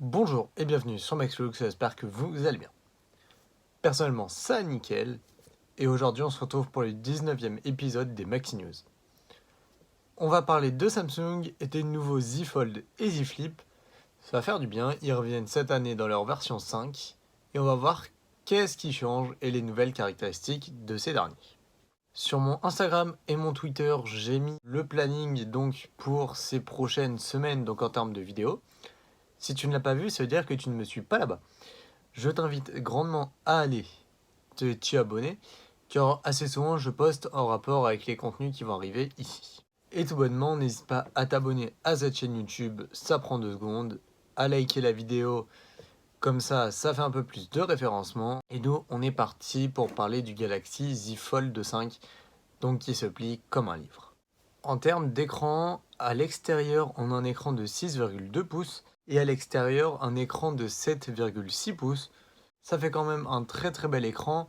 Bonjour et bienvenue sur MaxLux, j'espère que vous allez bien. Personnellement, ça nickel, et aujourd'hui on se retrouve pour le 19e épisode des Maxi News. On va parler de Samsung et des nouveaux Z Fold et Z Flip. Ça va faire du bien, ils reviennent cette année dans leur version 5, et on va voir qu'est-ce qui change et les nouvelles caractéristiques de ces derniers. Sur mon Instagram et mon Twitter, j'ai mis le planning donc pour ces prochaines semaines, donc en termes de vidéos. Si tu ne l'as pas vu, ça veut dire que tu ne me suis pas là-bas. Je t'invite grandement à aller t'y abonner, car assez souvent je poste en rapport avec les contenus qui vont arriver ici. Et tout bonnement, n'hésite pas à t'abonner à cette chaîne YouTube, ça prend 2 secondes, à liker la vidéo, comme ça fait un peu plus de référencement. Et nous, on est parti pour parler du Galaxy Z Fold 5, donc qui se plie comme un livre. En termes d'écran, à l'extérieur, on a un écran de 6,2 pouces et à l'extérieur, un écran de 7,6 pouces. Ça fait quand même un très très bel écran.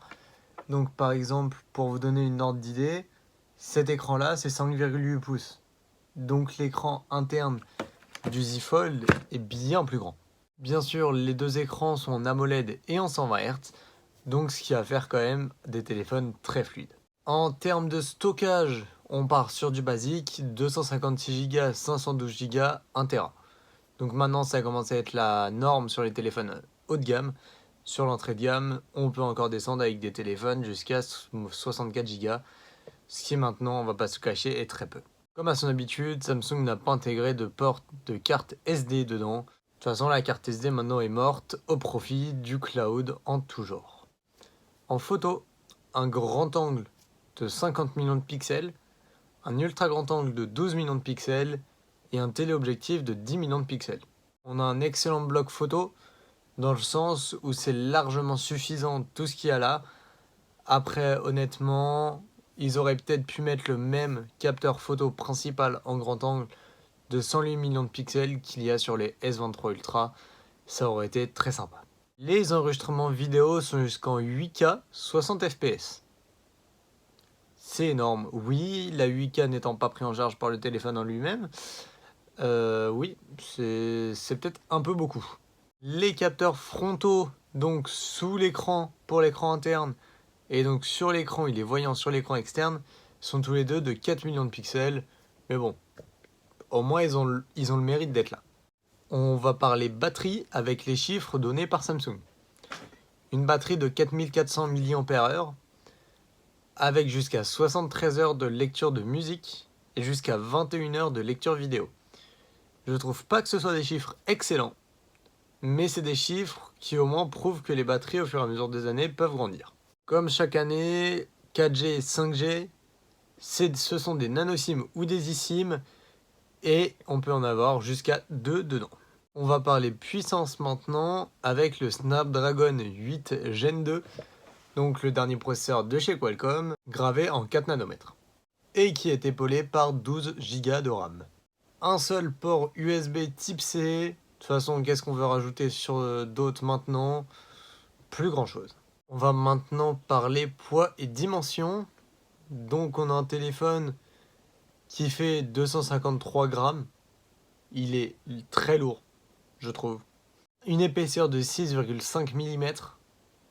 Donc par exemple, pour vous donner une ordre d'idée, cet écran-là, c'est 5,8 pouces. Donc l'écran interne du Z Fold est bien plus grand. Bien sûr, les deux écrans sont en AMOLED et en 120 Hz, donc ce qui va faire quand même des téléphones très fluides. En termes de stockage, on part sur du basique, 256 Go, 512 Go, 1 Tera. Donc maintenant, ça commence à être la norme sur les téléphones haut de gamme. Sur l'entrée de gamme, on peut encore descendre avec des téléphones jusqu'à 64 Go, ce qui maintenant, on va pas se cacher, est très peu. Comme à son habitude, Samsung n'a pas intégré de porte de carte SD dedans. De toute façon, la carte SD maintenant est morte au profit du cloud en tout genre. En photo, un grand angle de 50 millions de pixels, un ultra grand angle de 12 millions de pixels et un téléobjectif de 10 millions de pixels. On a un excellent bloc photo dans le sens où c'est largement suffisant tout ce qu'il y a là. Après, honnêtement, ils auraient peut-être pu mettre le même capteur photo principal en grand angle de 108 millions de pixels qu'il y a sur les S23 Ultra. Ça aurait été très sympa. Les enregistrements vidéo sont jusqu'en 8K 60 fps. C'est énorme. Oui, la 8K n'étant pas pris en charge par le téléphone en lui-même, oui, c'est peut-être un peu beaucoup. Les capteurs frontaux, donc sous l'écran pour l'écran interne, et donc sur l'écran, il est voyant sur l'écran externe, sont tous les deux de 4 millions de pixels. Mais bon, au moins ils ont le mérite d'être là. On va parler batterie avec les chiffres donnés par Samsung. Une batterie de 4400 mAh, avec jusqu'à 73 heures de lecture de musique et jusqu'à 21 heures de lecture vidéo. Je trouve pas que ce soit des chiffres excellents, mais c'est des chiffres qui au moins prouvent que les batteries au fur et à mesure des années peuvent grandir. Comme chaque année, 4G et 5G, ce sont des nano SIM ou des eSIM, et on peut en avoir jusqu'à 2 dedans. On va parler puissance maintenant avec le Snapdragon 8 Gen 2, donc le dernier processeur de chez Qualcomm, gravé en 4 nanomètres, et qui est épaulé par 12 Go de RAM. Un seul port USB type C. De toute façon, qu'est-ce qu'on veut rajouter sur d'autres maintenant? Plus grand chose. On va maintenant parler poids et dimension. Donc on a un téléphone qui fait 253 grammes. Il est très lourd, je trouve. Une épaisseur de 6,5 mm.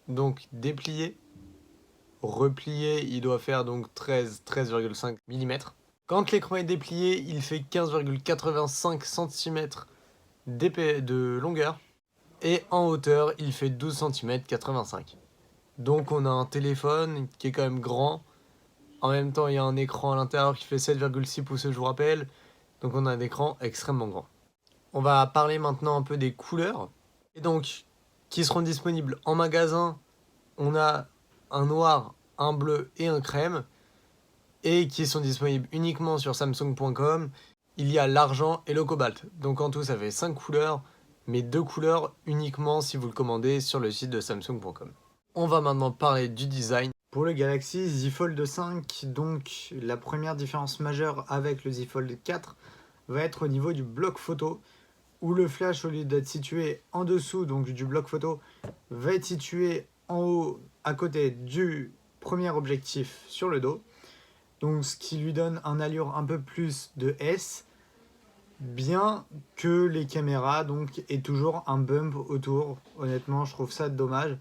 Donc déplié. Replié, il doit faire donc 13,5 mm. Quand l'écran est déplié, il fait 15,85 cm de longueur. Et en hauteur, il fait 12 cm 85. Donc on a un téléphone qui est quand même grand. En même temps, il y a un écran à l'intérieur qui fait 7,6 pouces, je vous rappelle. Donc on a un écran extrêmement grand. On va parler maintenant un peu des couleurs. Et donc, qui seront disponibles en magasin. On a un noir, un bleu et un crème. Et qui sont disponibles uniquement sur Samsung.com. Il y a l'argent et le cobalt. Donc en tout, ça fait 5 couleurs. Mais 2 couleurs uniquement si vous le commandez sur le site de Samsung.com. On va maintenant parler du design. Pour le Galaxy Z Fold 5, donc la première différence majeure avec le Z Fold 4 va être au niveau du bloc photo, où le flash, au lieu d'être situé en dessous donc du bloc photo, va être situé en haut à côté du premier objectif sur le dos. Donc ce qui lui donne un allure un peu plus de S. Bien que les caméras donc aient toujours un bump autour. Honnêtement, je trouve ça dommage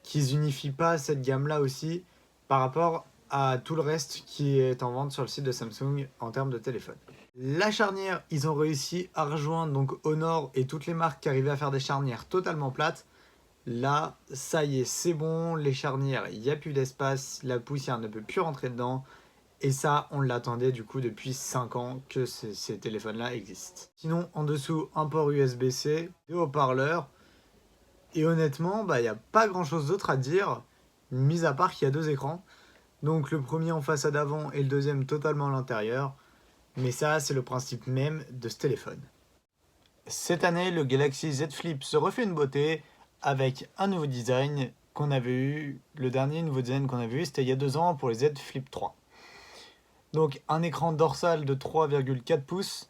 qu'ils unifient pas cette gamme-là aussi par rapport à tout le reste qui est en vente sur le site de Samsung en termes de téléphone. La charnière, ils ont réussi à rejoindre donc Honor et toutes les marques qui arrivaient à faire des charnières totalement plates. Là, ça y est, c'est bon, les charnières, il n'y a plus d'espace, la poussière ne peut plus rentrer dedans. Et ça, on l'attendait du coup depuis 5 ans que ces téléphones-là existent. Sinon, en dessous, un port USB-C, des haut-parleurs. Et honnêtement, il n'y a pas grand-chose d'autre à dire, mis à part qu'il y a deux écrans. Donc le premier en façade avant et le deuxième totalement à l'intérieur. Mais ça, c'est le principe même de ce téléphone. Cette année, le Galaxy Z Flip se refait une beauté avec un nouveau design qu'on avait eu. Le dernier nouveau design qu'on avait eu, c'était il y a 2 ans pour les Z Flip 3. Donc un écran dorsal de 3,4 pouces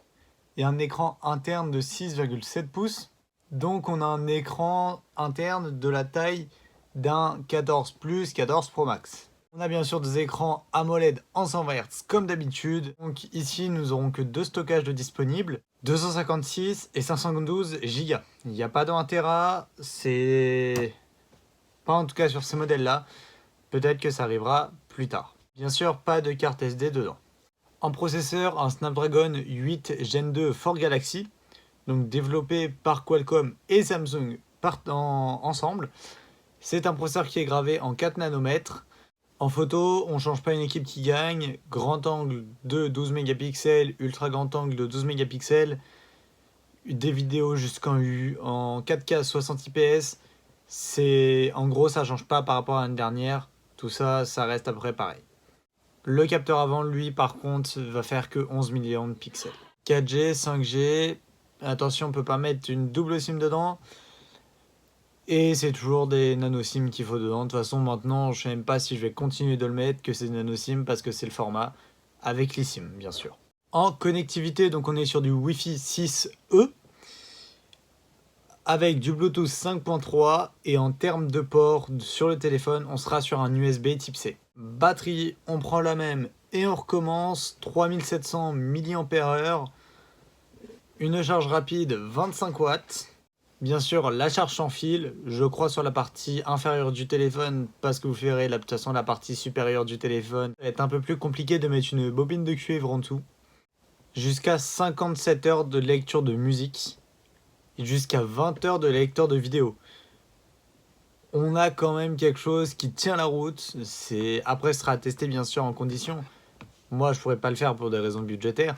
et un écran interne de 6,7 pouces. Donc on a un écran interne de la taille d'un 14 Plus, 14 Pro Max. On a bien sûr des écrans AMOLED en 120 Hz comme d'habitude. Donc ici nous aurons que 2 stockages de disponibles, 256 et 512 Go. Il n'y a pas de 1 Tera, c'est pas en tout cas sur ces modèles là. Peut-être que ça arrivera plus tard. Bien sûr, pas de carte SD dedans. En processeur, un Snapdragon 8 Gen 2 for Galaxy, donc développé par Qualcomm et Samsung ensemble. C'est un processeur qui est gravé en 4 nanomètres. En photo, on ne change pas une équipe qui gagne. Grand angle de 12 mégapixels, ultra grand angle de 12 mégapixels. Des vidéos jusqu'en en 4K 60 IPS. En gros, ça change pas par rapport à l'année dernière. Tout ça, ça reste à peu près pareil. Le capteur avant, lui, par contre, va faire que 11 millions de pixels. 4G, 5G, attention, on peut pas mettre une double SIM dedans. Et c'est toujours des nano SIM qu'il faut dedans. De toute façon, maintenant, je sais même pas si je vais continuer de le mettre, que c'est des nano SIM, parce que c'est le format avec l'eSIM, bien sûr. En connectivité, donc on est sur du Wi-Fi 6E, avec du Bluetooth 5.3, et en termes de port sur le téléphone, on sera sur un USB type C. Batterie, on prend la même et on recommence. 3700 mAh, une charge rapide 25 watts. Bien sûr, la charge sans fil, je crois sur la partie inférieure du téléphone, parce que vous verrez, de toute façon, la partie supérieure du téléphone va être un peu plus compliqué de mettre une bobine de cuivre en dessous. Jusqu'à 57 heures de lecture de musique, et jusqu'à 20 heures de lecture de vidéo. On a quand même quelque chose qui tient la route. Après, ce sera testé bien sûr en conditions. Moi, je pourrais pas le faire pour des raisons budgétaires,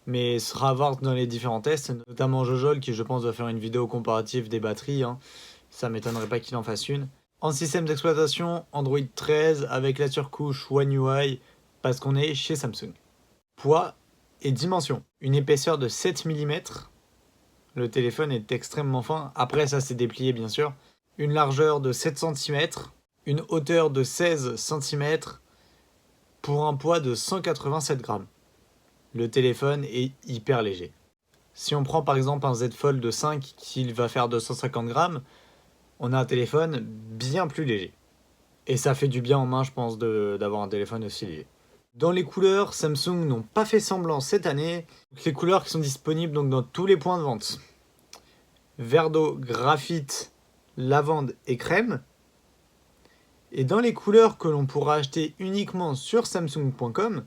mais ce sera à voir dans les différents tests, notamment Jojol qui, je pense, va faire une vidéo comparative des batteries. Ça m'étonnerait pas qu'il en fasse une. En système d'exploitation, Android 13 avec la surcouche One UI, parce qu'on est chez Samsung. Poids et dimension. Une épaisseur de 7 mm. Le téléphone est extrêmement fin. Après, ça c'est déplié bien sûr. Une largeur de 7 cm. Une hauteur de 16 cm. Pour un poids de 187 grammes. Le téléphone est hyper léger. Si on prend par exemple un Z Fold 5 qui va faire 250 grammes, on a un téléphone bien plus léger. Et ça fait du bien en main, je pense, d'avoir un téléphone aussi léger. Dans les couleurs, Samsung n'ont pas fait semblant cette année. Les couleurs qui sont disponibles donc dans tous les points de vente. Vert d'eau, graphite, lavande et crème. Et dans les couleurs que l'on pourra acheter uniquement sur Samsung.com,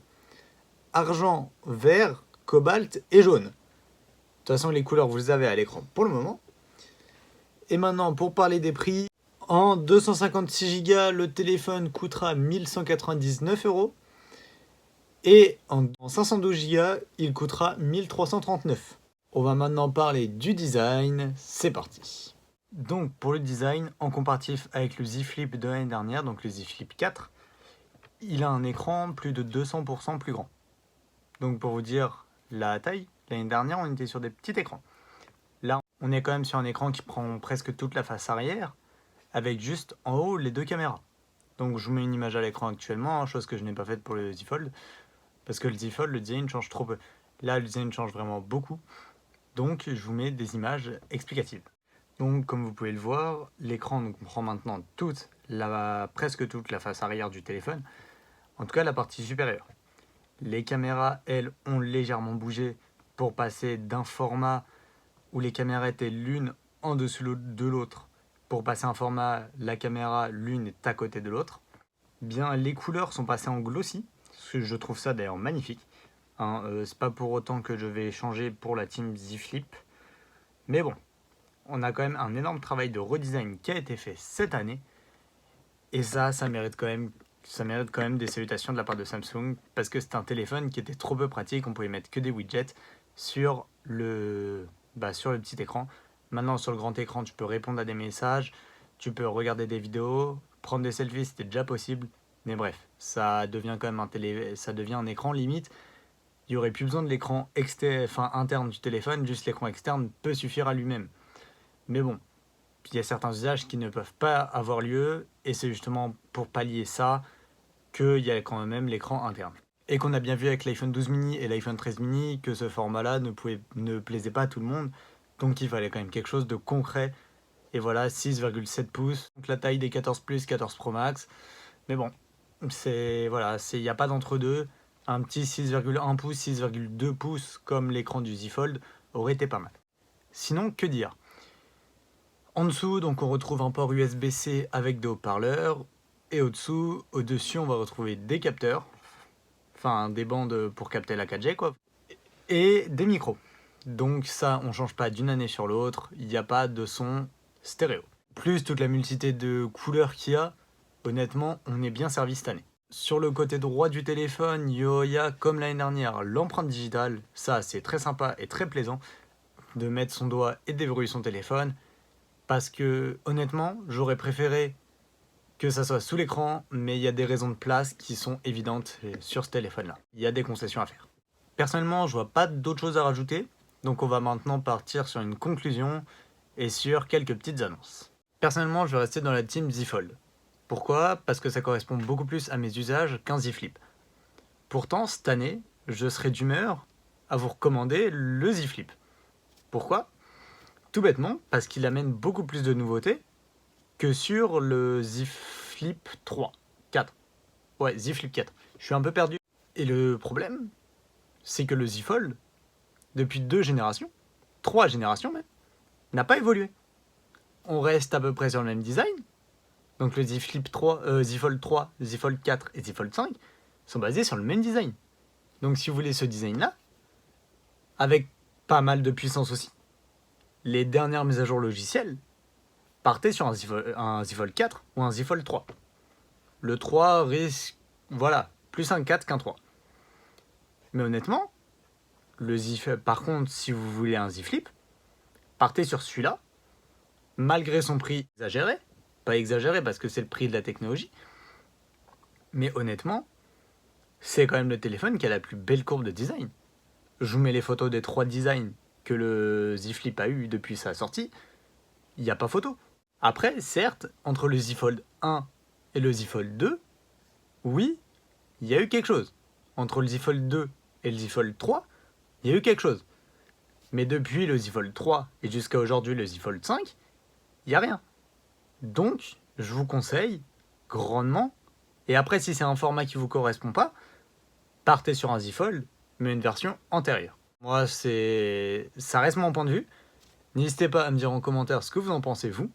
argent, vert, cobalt et jaune. De toute façon, les couleurs, vous les avez à l'écran pour le moment. Et maintenant, pour parler des prix, en 256 Go, le téléphone coûtera 1199 €. Et en 512 Go, il coûtera 1339. On va maintenant parler du design. C'est parti. Donc, pour le design, en comparatif avec le Z Flip de l'année dernière, donc le Z Flip 4, il a un écran plus de 200% plus grand. Donc, pour vous dire la taille, l'année dernière, on était sur des petits écrans. Là, on est quand même sur un écran qui prend presque toute la face arrière, avec juste en haut les deux caméras. Donc, je vous mets une image à l'écran actuellement, chose que je n'ai pas faite pour le Z Fold, parce que le Z Fold, le design change trop peu. Là, le design change vraiment beaucoup. Donc, je vous mets des images explicatives. Donc, comme vous pouvez le voir, l'écran prend maintenant presque toute la face arrière du téléphone, en tout cas la partie supérieure. Les caméras, elles, ont légèrement bougé pour passer d'un format où les caméras étaient l'une en dessous de l'autre, pour passer un format, la caméra, l'une est à côté de l'autre, bien les couleurs sont passées en glossy, je trouve ça d'ailleurs magnifique. C'est pas pour autant que je vais changer pour la team Z Flip, mais bon, on a quand même un énorme travail de redesign qui a été fait cette année, et ça mérite quand même des salutations de la part de Samsung, parce que c'est un téléphone qui était trop peu pratique, on pouvait mettre que des widgets sur le petit écran. Maintenant sur le grand écran tu peux répondre à des messages, tu peux regarder des vidéos, prendre des selfies, c'était déjà possible, mais bref, ça devient quand même ça devient un écran limite. Il n'y aurait plus besoin de l'écran interne du téléphone, juste l'écran externe peut suffire à lui-même. Mais bon, il y a certains usages qui ne peuvent pas avoir lieu, et c'est justement pour pallier ça qu'il y a quand même l'écran interne. Et qu'on a bien vu avec l'iPhone 12 mini et l'iPhone 13 mini que ce format-là ne plaisait pas à tout le monde, donc il fallait quand même quelque chose de concret. Et voilà, 6,7 pouces, donc la taille des 14 Plus, 14 Pro Max. Mais bon, il n'y a pas d'entre-deux. Un petit 6,1 pouces, 6,2 pouces comme l'écran du Z Fold aurait été pas mal. Sinon, que dire? En dessous, donc on retrouve un port USB-C avec des haut-parleurs. Et au-dessus, on va retrouver des capteurs. Enfin, des bandes pour capter la 4G, quoi. Et des micros. Donc ça, on change pas d'une année sur l'autre. Il n'y a pas de son stéréo. Plus toute la multitude de couleurs qu'il y a, honnêtement, on est bien servi cette année. Sur le côté droit du téléphone, il y a, comme l'année dernière, l'empreinte digitale. Ça, c'est très sympa et très plaisant de mettre son doigt et de déverrouiller son téléphone. Parce que, honnêtement, j'aurais préféré que ça soit sous l'écran, mais il y a des raisons de place qui sont évidentes sur ce téléphone-là. Il y a des concessions à faire. Personnellement, je vois pas d'autres choses à rajouter, donc on va maintenant partir sur une conclusion et sur quelques petites annonces. Personnellement, je vais rester dans la team Z Fold. Pourquoi? Parce que ça correspond beaucoup plus à mes usages qu'un Z Flip. Pourtant, cette année, je serai d'humeur à vous recommander le Z Flip. Pourquoi? Tout bêtement, parce qu'il amène beaucoup plus de nouveautés que sur le Z Flip 3, 4. Ouais, Z Flip 4. Je suis un peu perdu. Et le problème, c'est que le Z Fold, depuis 2 générations, 3 générations même, n'a pas évolué. On reste à peu près sur le même design. Donc le Z Flip 3, Z Fold 3, Z Fold 4 et Z Fold 5 sont basés sur le même design. Donc si vous voulez ce design-là, avec pas mal de puissance aussi, les dernières mises à jour logicielles, partez sur un Z Fold 4 ou un Z Fold 3. Le 3 risque, voilà, plus un 4 qu'un 3. Mais honnêtement, par contre, si vous voulez un Z Flip, partez sur celui-là, malgré son prix exagéré, pas exagéré parce que c'est le prix de la technologie, mais honnêtement, c'est quand même le téléphone qui a la plus belle courbe de design. Je vous mets les photos des 3 designs que le Z Flip a eu depuis sa sortie, il n'y a pas photo. Après, certes, entre le Z Fold 1 et le Z Fold 2, oui, il y a eu quelque chose. Entre le Z Fold 2 et le Z Fold 3, il y a eu quelque chose. Mais depuis le Z Fold 3 et jusqu'à aujourd'hui le Z Fold 5, il n'y a rien. Donc, je vous conseille grandement, et après si c'est un format qui ne vous correspond pas, partez sur un Z Fold, mais une version antérieure. Moi, ça reste mon point de vue. N'hésitez pas à me dire en commentaire ce que vous en pensez, vous.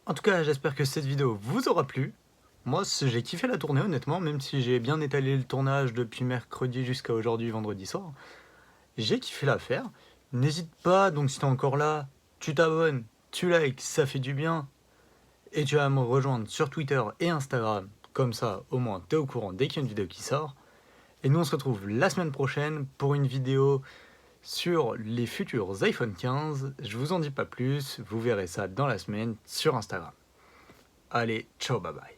En tout cas, j'espère que cette vidéo vous aura plu. Moi, j'ai kiffé la tournée, honnêtement, même si j'ai bien étalé le tournage depuis mercredi jusqu'à aujourd'hui, vendredi soir. J'ai kiffé l'affaire. N'hésite pas, donc si t'es encore là, tu t'abonnes, tu likes, ça fait du bien. Et tu vas me rejoindre sur Twitter et Instagram. Comme ça, au moins, t'es au courant dès qu'il y a une vidéo qui sort. Et nous, on se retrouve la semaine prochaine pour une vidéo sur les futurs iPhone 15. Je vous en dis pas plus, vous verrez ça dans la semaine sur Instagram. Allez, ciao, bye bye.